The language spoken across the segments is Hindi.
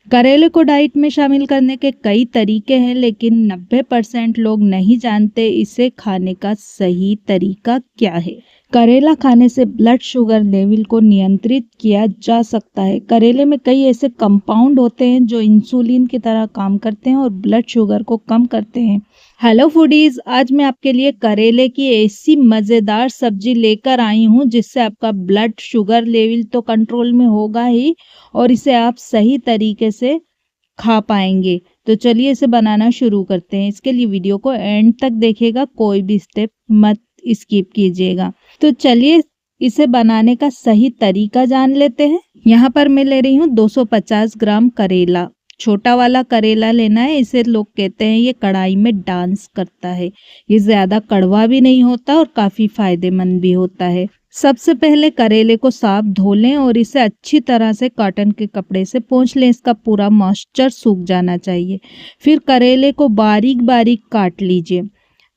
करेले को डाइट में शामिल करने के कई तरीके हैं, लेकिन 90% लोग नहीं जानते इसे खाने का सही तरीका क्या है। करेला खाने से ब्लड शुगर लेवल को नियंत्रित किया जा सकता है। करेले में कई ऐसे कंपाउंड होते हैं जो इंसुलिन की तरह काम करते हैं और ब्लड शुगर को कम करते हैं। हेलो फूडीज, आज मैं आपके लिए करेले की ऐसी मज़ेदार सब्जी लेकर आई हूँ जिससे आपका ब्लड शुगर लेवल तो कंट्रोल में होगा ही और इसे आप सही तरीके से खा पाएंगे। तो चलिए इसे बनाना शुरू करते हैं। इसके लिए वीडियो को एंड तक देखिएगा, कोई भी स्टेप मत स्किप कीजिएगा। तो चलिए इसे बनाने का सही तरीका जान लेते हैं। यहाँ पर मैं ले रही हूँ 250 ग्राम करेला। छोटा वाला करेला लेना है। इसे लोग कहते हैं ये कढ़ाई में डांस करता है। ये ज़्यादा कड़वा भी नहीं होता और काफ़ी फायदेमंद भी होता है। सबसे पहले करेले को साफ धो लें और इसे अच्छी तरह से कॉटन के कपड़े से पोंछ लें। इसका पूरा मॉइस्चर सूख जाना चाहिए। फिर करेले को बारीक बारीक काट लीजिए।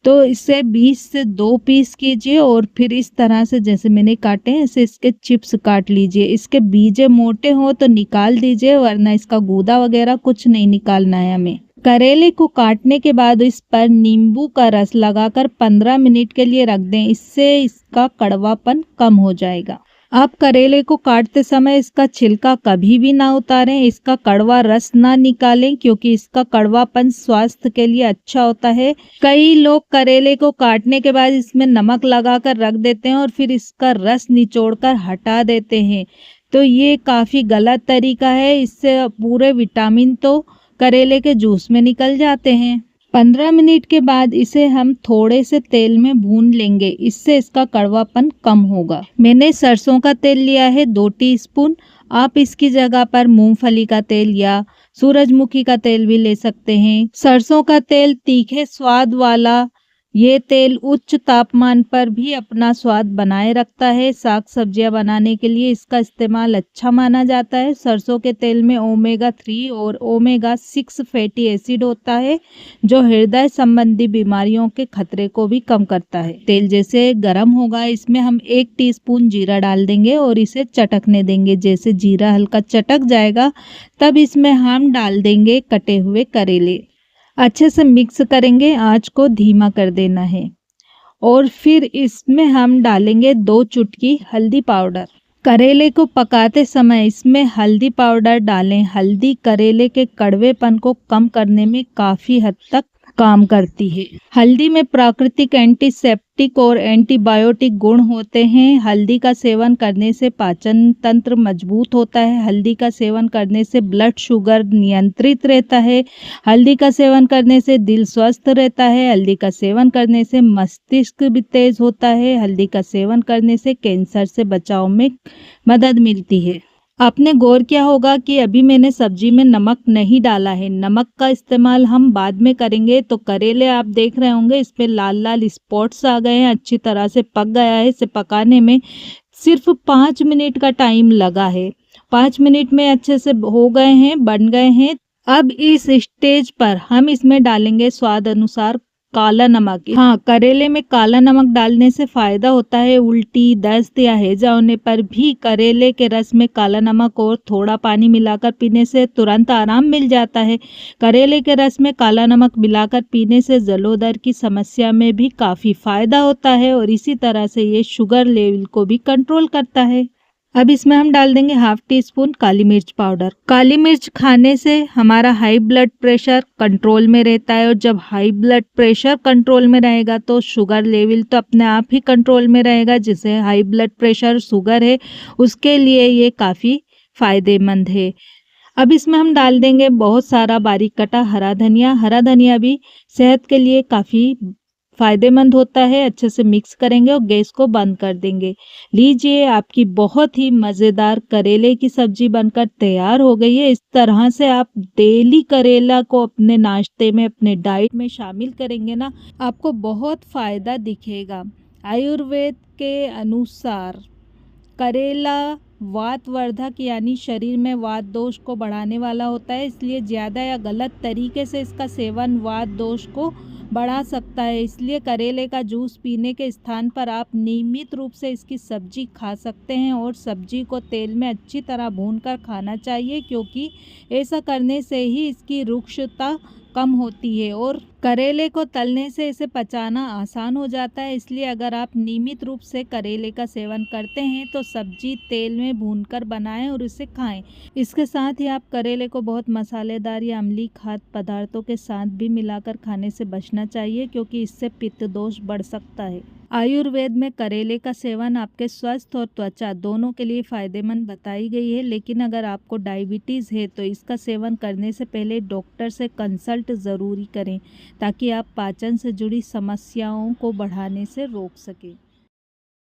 तो इसे 20 से 2 पीस कीजिए और फिर इस तरह से जैसे मैंने काटे हैं इसे इसके चिप्स काट लीजिए। इसके बीजे मोटे हो तो निकाल दीजिए, वरना इसका गूदा वगैरह कुछ नहीं निकालना है हमें। करेले को काटने के बाद इस पर नींबू का रस लगाकर 15 मिनट के लिए रख दें। इससे इसका कड़वापन कम हो जाएगा। आप करेले को काटते समय इसका छिलका कभी भी ना उतारें। इसका कड़वा रस ना निकालें क्योंकि इसका कड़वापन स्वास्थ्य के लिए अच्छा होता है। कई लोग करेले को काटने के बाद इसमें नमक लगाकर रख देते हैं और फिर इसका रस निचोड़कर हटा देते हैं। तो ये काफ़ी गलत तरीका है। इससे पूरे विटामिन तो करेले के जूस में निकल जाते हैं। 15 मिनट के बाद इसे हम थोड़े से तेल में भून लेंगे। इससे इसका कड़वापन कम होगा। मैंने सरसों का तेल लिया है 2 टीस्पून। आप इसकी जगह पर मूंगफली का तेल या सूरजमुखी का तेल भी ले सकते हैं। सरसों का तेल तीखे स्वाद वाला, ये तेल उच्च तापमान पर भी अपना स्वाद बनाए रखता है। साग सब्जियां बनाने के लिए इसका इस्तेमाल अच्छा माना जाता है। सरसों के तेल में ओमेगा 3 और ओमेगा 6 फैटी एसिड होता है जो हृदय संबंधी बीमारियों के खतरे को भी कम करता है। तेल जैसे गर्म होगा इसमें हम 1 टीस्पून जीरा डाल देंगे और इसे चटकने देंगे। जैसे जीरा हल्का चटक जाएगा तब इसमें हम डाल देंगे कटे हुए करेले। अच्छे से मिक्स करेंगे। आंच को धीमा कर देना है और फिर इसमें हम डालेंगे 2 चुटकी हल्दी पाउडर। करेले को पकाते समय इसमें हल्दी पाउडर डालें। हल्दी करेले के कड़वेपन को कम करने में काफ़ी हद तक काम करती है। हल्दी में प्राकृतिक एंटीसेप्टिक और एंटीबायोटिक गुण होते हैं। हल्दी का सेवन करने से पाचन तंत्र मजबूत होता है। हल्दी का सेवन करने से ब्लड शुगर नियंत्रित रहता है। हल्दी का सेवन करने से दिल स्वस्थ रहता है। हल्दी का सेवन करने से मस्तिष्क भी तेज होता है। हल्दी का सेवन करने से कैंसर से बचाव में मदद मिलती है। आपने गौर किया होगा कि अभी मैंने सब्जी में नमक नहीं डाला है। नमक का इस्तेमाल हम बाद में करेंगे। तो करेले आप देख रहे होंगे इसमें लाल लाल स्पॉट्स आ गए हैं, अच्छी तरह से पक गया है। इसे पकाने में सिर्फ 5 मिनट का टाइम लगा है। 5 मिनट में अच्छे से हो गए हैं, बन गए हैं। अब इस स्टेज पर हम इसमें डालेंगे स्वाद अनुसार काला नमक। हाँ, करेले में काला नमक डालने से फायदा होता है। उल्टी, दस्त या हैजा होने पर भी करेले के रस में काला नमक और थोड़ा पानी मिलाकर पीने से तुरंत आराम मिल जाता है। करेले के रस में काला नमक मिलाकर पीने से जलोदर की समस्या में भी काफ़ी फायदा होता है और इसी तरह से ये शुगर लेवल को भी कंट्रोल करता है। अब इसमें हम डाल देंगे 1/2 टीस्पून काली मिर्च पाउडर। काली मिर्च खाने से हमारा हाई ब्लड प्रेशर कंट्रोल में रहता है और जब हाई ब्लड प्रेशर कंट्रोल में रहेगा तो शुगर लेवल तो अपने आप ही कंट्रोल में रहेगा। जिसे हाई ब्लड प्रेशर शुगर है उसके लिए ये काफ़ी फायदेमंद है। अब इसमें हम डाल देंगे बहुत सारा बारीक कटा हरा धनिया। हरा धनिया भी सेहत के लिए काफ़ी फायदेमंद होता है। अच्छे से मिक्स करेंगे और गैस को बंद कर देंगे। लीजिए, आपकी बहुत ही मज़ेदार करेले की सब्जी बनकर तैयार हो गई है। इस तरह से आप डेली करेला को अपने नाश्ते में, अपने डाइट में शामिल करेंगे ना, आपको बहुत फ़ायदा दिखेगा। आयुर्वेद के अनुसार करेला वातवर्धक यानी शरीर में वात दोष को बढ़ाने वाला होता है। इसलिए ज़्यादा या गलत तरीके से इसका सेवन वात दोष को बढ़ा सकता है। इसलिए करेले का जूस पीने के स्थान पर आप नियमित रूप से इसकी सब्जी खा सकते हैं और सब्जी को तेल में अच्छी तरह भूनकर खाना चाहिए, क्योंकि ऐसा करने से ही इसकी रुक्षता कम होती है और करेले को तलने से इसे पचाना आसान हो जाता है। इसलिए अगर आप नियमित रूप से करेले का सेवन करते हैं तो सब्जी तेल में भूनकर बनाएं और इसे खाएं। इसके साथ ही आप करेले को बहुत मसालेदार या अम्लीय खाद्य पदार्थों के साथ भी मिलाकर खाने से बचना चाहिए, क्योंकि इससे पित्त दोष बढ़ सकता है। आयुर्वेद में करेले का सेवन आपके स्वास्थ्य और त्वचा दोनों के लिए फायदेमंद बताई गई है, लेकिन अगर आपको डायबिटीज़ है तो इसका सेवन करने से पहले डॉक्टर से कंसल्ट ज़रूरी करें, ताकि आप पाचन से जुड़ी समस्याओं को बढ़ाने से रोक सकें।